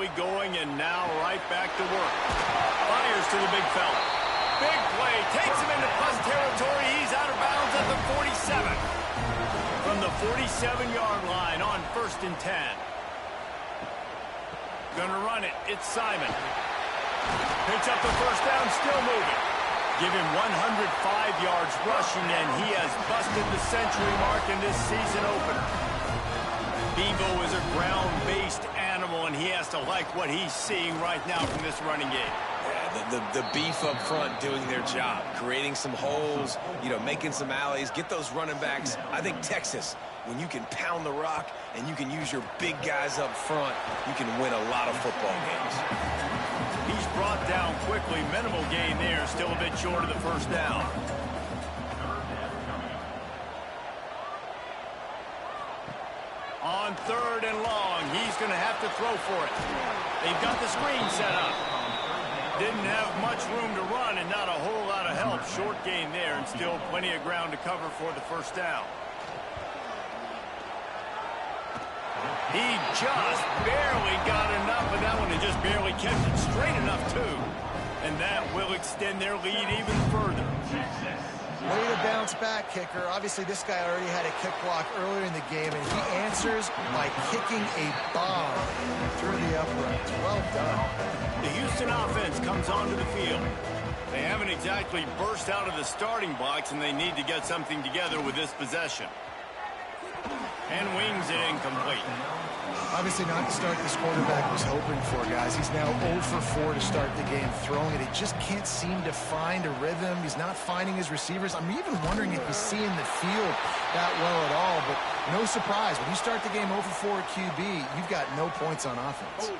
slowly going, and now right back to work. Fires to the big fella. Big play. Takes him into plus territory. He's out of bounds at the 47. From the 47-yard line on 1st and 10. Gonna run it. It's Simon. Picks up the first down, still moving. Give him 105 yards rushing, and he has busted the century mark in this season opener. Bevo is a ground-based animal, and he has to like what he's seeing right now from this running game. Yeah, the beef up front doing their job, creating some holes, making some alleys, get those running backs. I think Texas, when you can pound the rock and you can use your big guys up front, you can win a lot of football games. He's brought down quickly. Minimal gain there. Still a bit short of the first down. On 3rd and long, he's going to have to throw for it. They've got the screen set up. Didn't have much room to run and not a whole lot of help. Short gain there and still plenty of ground to cover for the first down. He just barely got enough, and that one had just barely kept it straight enough, too. And that will extend their lead even further. Way to bounce back, kicker. Obviously, this guy already had a kick block earlier in the game, and he answers by kicking a bomb through the uprights. Well done. The Houston offense comes onto the field. They haven't exactly burst out of the starting blocks, and they need to get something together with this possession. And wings it incomplete. Obviously not the start this quarterback was hoping for, guys. He's now 0 for 4 to start the game throwing it. He just can't seem to find a rhythm. He's not finding his receivers. I'm even wondering if he's seeing the field that well at all. But no surprise. When you start the game 0 for 4 QB, you've got no points on offense.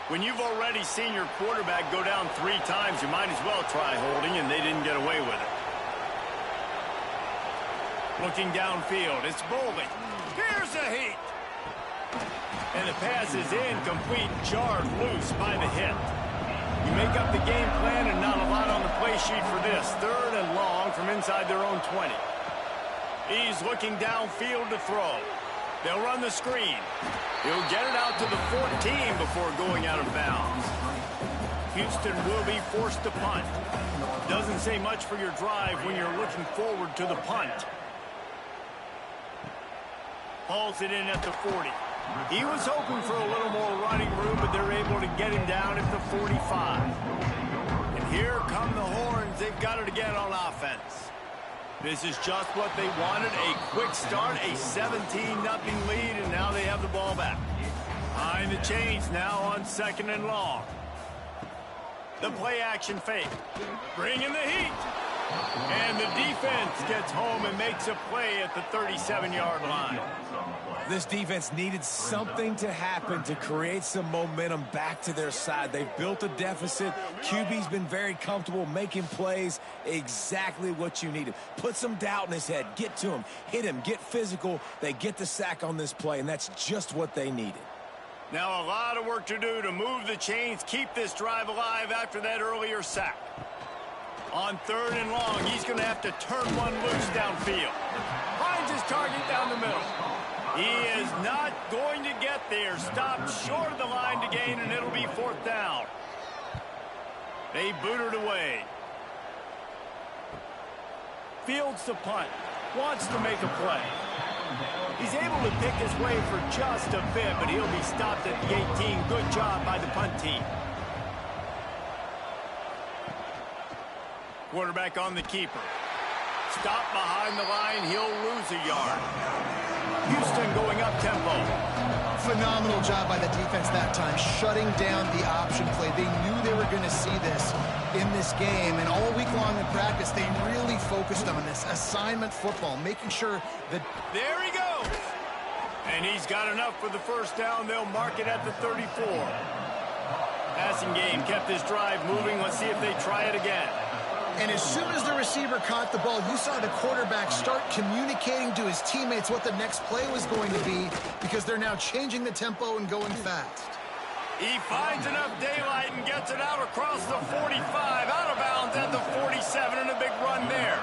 When you've already seen your quarterback go down 3 times, you might as well try holding, and they didn't get away with it. Looking downfield, it's Bolden. Here's a heat. And the pass is incomplete, jarred loose by the hit. You make up the game plan and not a lot on the play sheet for this. 3rd and long from inside their own 20. He's looking downfield to throw. They'll run the screen. He'll get it out to the 14 before going out of bounds. Houston will be forced to punt. Doesn't say much for your drive when you're looking forward to the punt. Hauls it in at the 40. He was hoping for a little more running room, but they're able to get him down at the 45. And here come the horns. They've got it again on offense. This is just what they wanted, a quick start, a 17-0 lead, and now they have the ball back. Behind the chains now on 2nd and long. The play-action fake. Bring in the heat. And the defense gets home and makes a play at the 37-yard line. This defense needed something to happen to create some momentum back to their side. They've built a deficit. QB's been very comfortable making plays. Exactly what you needed. Put some doubt in his head. Get to him. Hit him. Get physical. They get the sack on this play, and that's just what they needed. Now a lot of work to do to move the chains, keep this drive alive after that earlier sack. On 3rd and long, he's going to have to turn one loose downfield. Finds his target down the middle. He is not going to get there. Stopped short of the line to gain, and it'll be 4th down. They boot it away. Fields the punt. Wants to make a play. He's able to pick his way for just a bit, but he'll be stopped at the 18. Good job by the punt team. Quarterback on the keeper. Stop behind the line. He'll lose a yard. Houston going up tempo. Phenomenal job by the defense that time, shutting down the option play. They knew they were going to see this in this game, and all week long in practice, they really focused on this assignment football, making sure that... There he goes! And he's got enough for the first down. They'll mark it at the 34. Passing game kept this drive moving. Let's see if they try it again. And as soon as the receiver caught the ball, you saw the quarterback start communicating to his teammates what the next play was going to be, because they're now changing the tempo and going fast. He finds enough daylight and gets it out across the 45, out of bounds at the 47, and a big run there.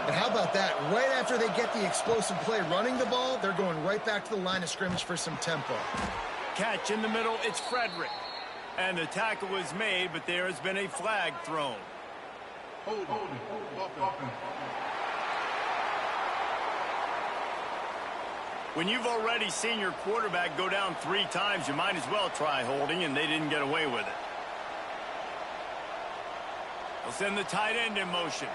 And how about that? Right after they get the explosive play running the ball, they're going right back to the line of scrimmage for some tempo. Catch in the middle, it's Frederick. And the tackle was made, but there has been a flag thrown. When you've already seen your quarterback go down 3 times, you might as well try holding, and they didn't get away with it. They'll send the tight end in motion.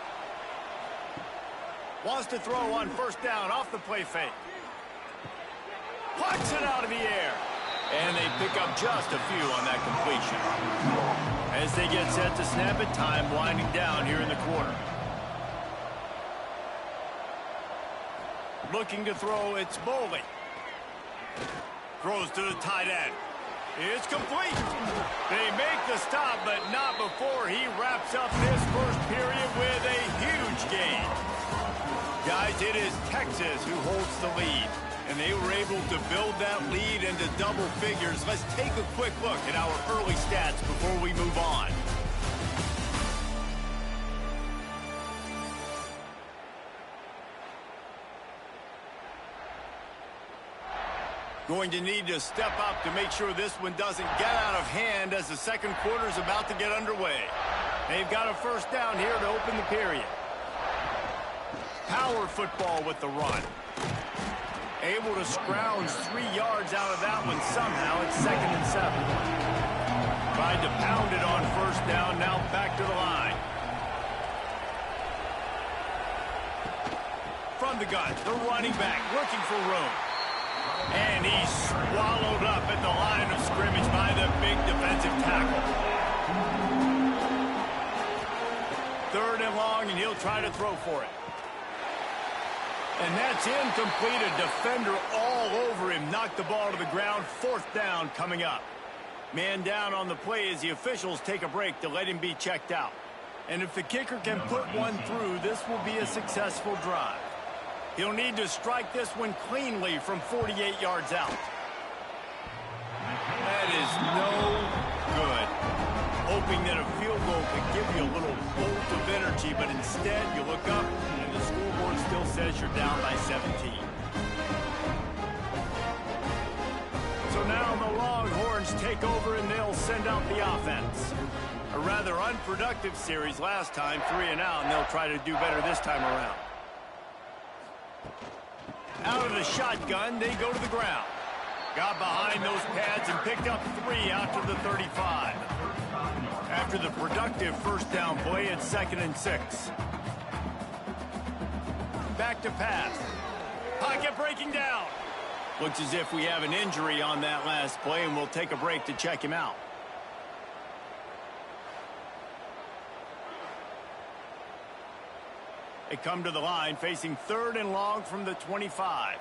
Wants to throw on first down off the play fake. Punts it out of the air. And they pick up just a few on that completion. As they get set to snap it, time winding down here in the quarter. Looking to throw, it's Boley. Throws to the tight end. It's complete. They make the stop, but not before he wraps up this first period with a huge gain. Guys, it is Texas who holds the lead, and they were able to build that lead into double figures. Let's take a quick look at our early stats before we move on. Going to need to step up to make sure this one doesn't get out of hand as the second quarter is about to get underway. They've got a first down here to open the period. Power football with the run. Able to scrounge 3 yards out of that one somehow. It's 2nd and 7. Tried to pound it on first down, now back to the line. From the gun, the running back looking for room. And he's swallowed up at the line of scrimmage by the big defensive tackle. 3rd and long, and he'll try to throw for it. And that's incomplete. A defender all over him. Knocked the ball to the ground. 4th down coming up. Man down on the play as the officials take a break to let him be checked out. And if the kicker can put one through, this will be a successful drive. He'll need to strike this one cleanly from 48 yards out. That is no good. Hoping that a field goal could give you a little bolt of energy, but instead you look up and the scoreboard still says you're down by 17. So now the Longhorns take over and they'll send out the offense. A rather unproductive series last time, 3 and out, and they'll try to do better this time around. Out of the shotgun, they go to the ground. Got behind those pads and picked up 3 out to the 35. After the productive first down play, it's 2nd and 6. Back to pass. Pocket breaking down. Looks as if we have an injury on that last play, and we'll take a break to check him out. They come to the line, facing 3rd and long from the 25.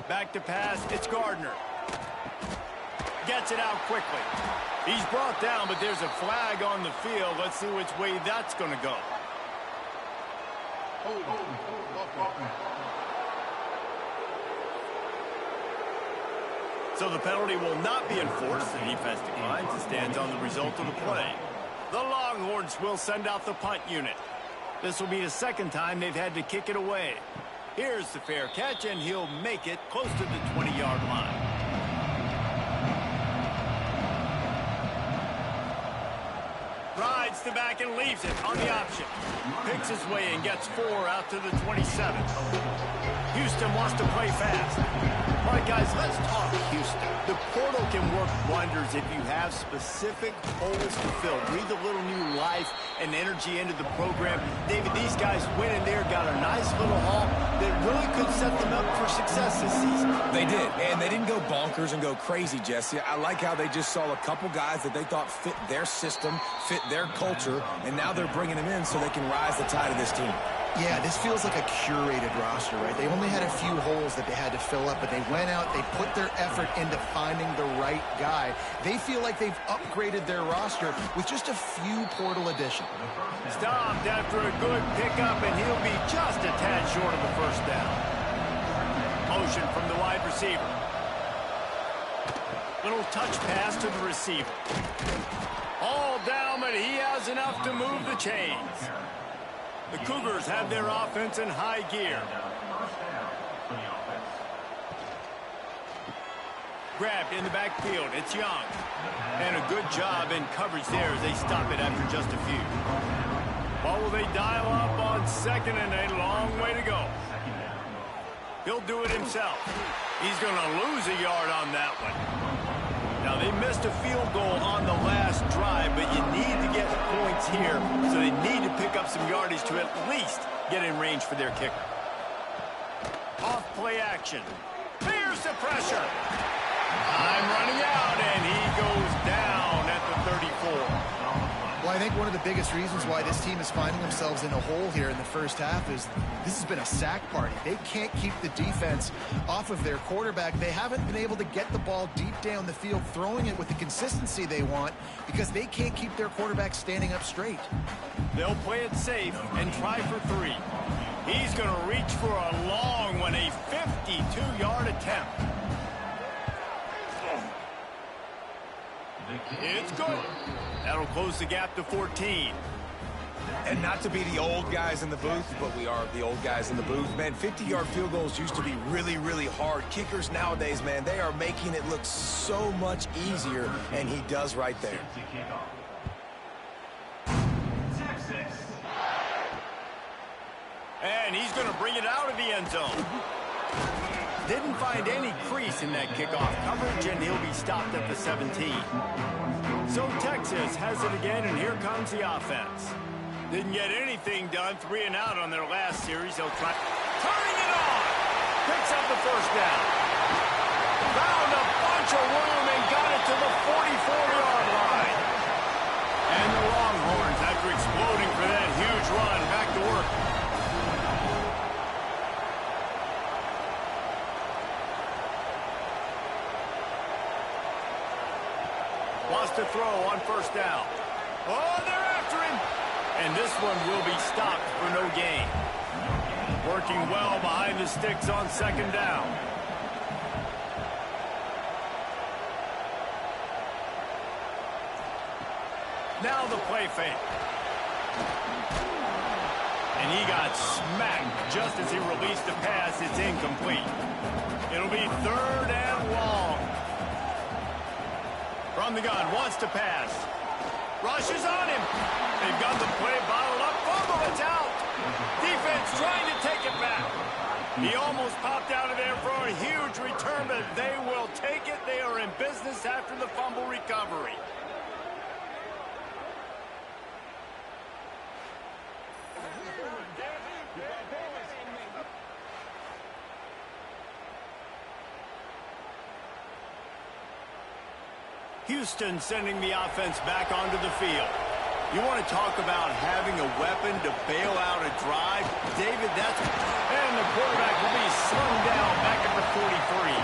Back to pass, it's Gardner. Gets it out quickly. He's brought down, but there's a flag on the field. Let's see which way that's going to go. So the penalty will not be enforced. The defense declines and stands on the result of the play. The Longhorns will send out the punt unit. This will be the 2nd time they've had to kick it away. Here's the fair catch, and he'll make it close to the 20-yard line. Rides the back and leaves it on the option. Picks his way and gets 4 out to the 27. Houston wants to play fast. All right, guys, let's talk Houston. The portal can work wonders if you have specific holes to fill. Breathe a little new life and energy into the program. David, these guys went in there, got a nice little haul that really could set them up for success this season. They did, and they didn't go bonkers and go crazy, Jesse. I like how they just saw a couple guys that they thought fit their system, fit their culture, and now they're bringing them in so they can rise the tide of this team. Yeah, this feels like a curated roster, right? They only had a few holes that they had to fill up, but they went out, they put their effort into finding the right guy. They feel like they've upgraded their roster with just a few portal additions. Stopped after a good pickup, and he'll be just a tad short of the first down. Motion from the wide receiver. Little touch pass to the receiver. All down, but he has enough to move the chains. The Cougars have their offense in high gear. Grabbed in the backfield. It's Young. And a good job in coverage there as they stop it after just a few. Well, will they dial up on second and a long way to go? He'll do it himself. He's going to lose a yard on that one. Now, they missed a field goal on the last drive, but you need to get points here, so they need to pick up some yardage to at least get in range for their kicker. Off play action. Here's the pressure. Time running out, and he goes down at the 34. Well, I think one of the biggest reasons why this team is finding themselves in a hole here in the first half is this has been a sack party. They can't keep the defense off of their quarterback. They haven't been able to get the ball deep down the field, throwing it with the consistency they want because they can't keep their quarterback standing up straight. They'll play it safe and try for 3. He's going to reach for a long one, a 52-yard attempt. It's good. That'll close the gap to 14. And not to be the old guys in the booth, but we are the old guys in the booth. Man, 50-yard field goals used to be really, really hard. Kickers nowadays, man, they are making it look so much easier, and he does right there. And he's going to bring it out of the end zone. Didn't find any crease in that kickoff coverage, and he'll be stopped at the 17. So Texas has it again, and here comes the offense. Didn't get anything done, 3 and out on their last series. They'll try. Turning it on! Picks up the first down. Found a bunch of room and got it to the 44-yard line. And the Longhorns, after exploding for that huge run, back to work. Wants to throw on first down. Oh, they're after him. And this one will be stopped for no gain. Working well behind the sticks on second down. Now the play fake. And he got smacked just as he released the pass. It's incomplete. It'll be 3rd and long. From the gun, wants to pass. Rushes on him. They've got the play bottled up. Fumble, it's out. Defense trying to take it back. He almost popped out of there for a huge return, but they will take it. They are in business after the fumble recovery. Houston sending the offense back onto the field. You want to talk about having a weapon to bail out a drive? David, that's... And the quarterback will be slung down back at the 43.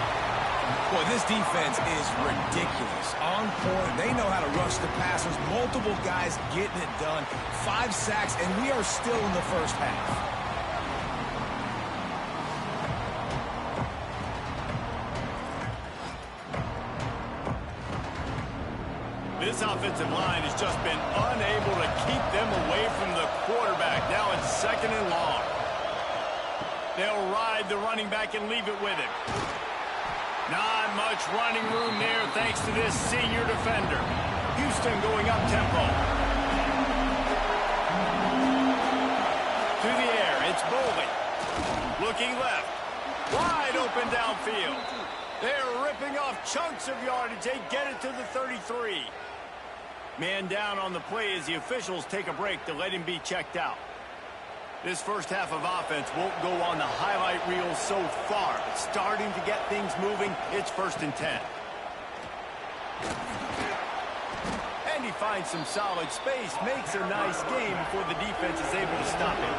Boy, this defense is ridiculous. On point. They know how to rush the passers. Multiple guys getting it done. 5 sacks, and we are still in the first half. This offensive line has just been unable to keep them away from the quarterback. Now it's 2nd and long. They'll ride the running back and leave it with him. Not much running room there thanks to this senior defender. Houston going up tempo. To the air, it's Bowling. Looking left. Wide open downfield. They're ripping off chunks of yardage. They get it to the 33. Man down on the play as the officials take a break to let him be checked out. This first half of offense won't go on the highlight reel so far, but starting to get things moving. It's 1st and 10. And he finds some solid space, makes a nice game before the defense is able to stop him.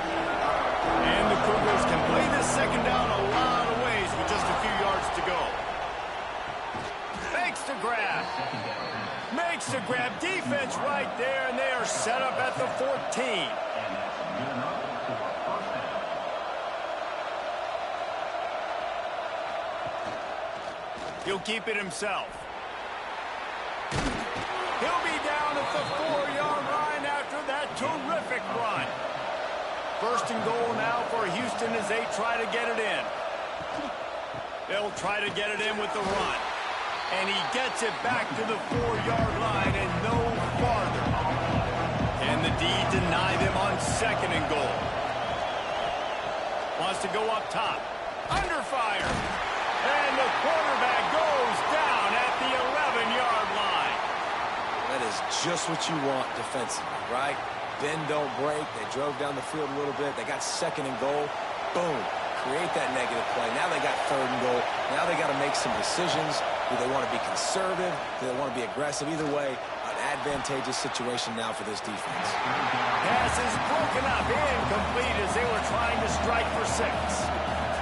And the Cougars can play this second down a lot of ways with just a few yards to go. Makes the grab. Makes the grab. Defense right there, and they are set up at the 14. He'll keep it himself. He'll be down at the 4-yard line after that terrific run. First and goal now for Houston as they try to get it in. They'll try to get it in with the run. And he gets it back to the 4-yard line and no farther. Can the D deny them on second and goal? Wants to go up top. Under fire. And the quarterback goes down at the 11-yard line. That is just what you want defensively, right? Bend, don't break. They drove down the field a little bit. They got second and goal. Boom. Create that negative play. Now they got third and goal. Now they got to make some decisions. Do they want to be conservative? Do they want to be aggressive? Either way, an advantageous situation now for this defense. Pass is broken up, incomplete as they were trying to strike for 6.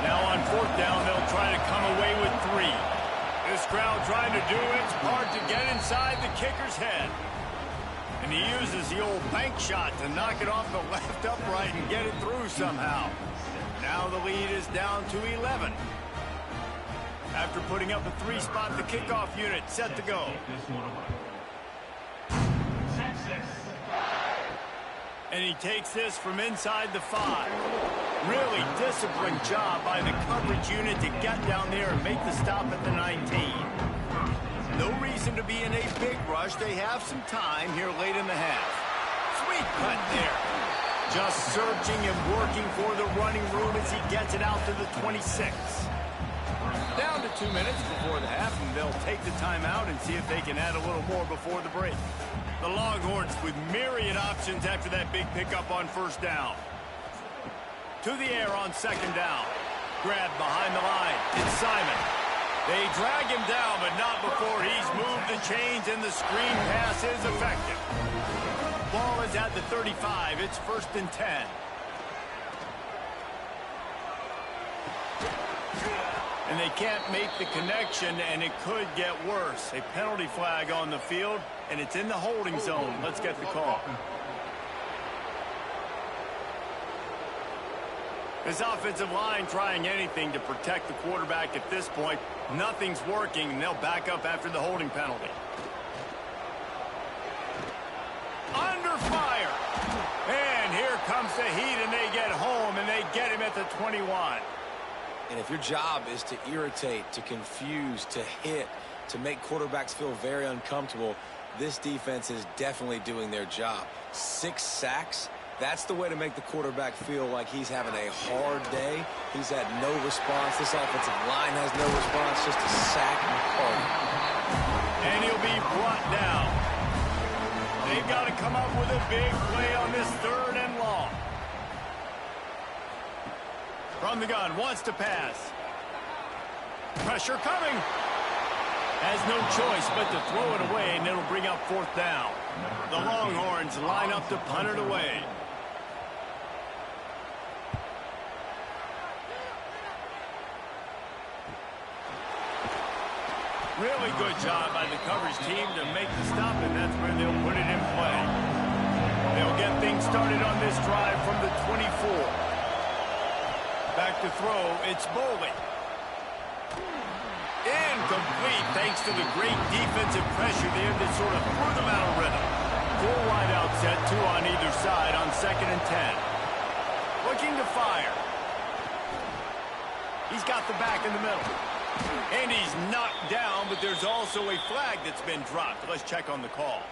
Now on fourth down, they'll try to come away with 3. This crowd trying to do its part to get inside the kicker's head. And he uses the old bank shot to knock it off the left upright and get it through somehow. Now the lead is down to 11. After putting up a 3-spot, the kickoff unit set to go. And he takes this from inside the 5. Really disciplined job by the coverage unit to get down there and make the stop at the 19. No reason to be in a big rush. They have some time here late in the half. Sweet cut there. Just searching and working for the running room as he gets it out to the 26. Down to 2 minutes before the half, and they'll take the timeout and see if they can add a little more before the break. The Longhorns with myriad options after that big pickup on first down. To the air on second down. Grabbed behind the line. It's Simon. They drag him down, but not before he's moved the chains, and the screen pass is effective. Ball is at the 35. It's first and 10. And they can't make the connection, and it could get worse. A penalty flag on the field, and it's in the holding zone. Let's get the call. This offensive line trying anything to protect the quarterback at this point. Nothing's working, and they'll back up after the holding penalty. Under fire. And here comes the heat, and they get home, and they get him at the 21. And if your job is to irritate, to confuse, to hit, to make quarterbacks feel very uncomfortable, this defense is definitely doing their job. 6 sacks. That's the way to make the quarterback feel like he's having a hard day. He's had no response. This offensive line has no response, just a sack and party. And he'll be brought down. They've got to come up with a big play on this third and long. From the gun, wants to pass. Pressure coming. Has no choice but to throw it away, and it'll bring up fourth down. The Longhorns line up to punt it away. Really good job by the coverage team to make the stop, and that's where they'll put it in play. They'll get things started on this drive from the 24. Back to throw, it's Boley. Incomplete thanks to the great defensive pressure there that sort of threw them out of rhythm. Full wide out set, 2 on either side on second and 10. Looking to fire. He's got the back in the middle. And he's knocked down, but there's also a flag that's been dropped. Let's check on the call.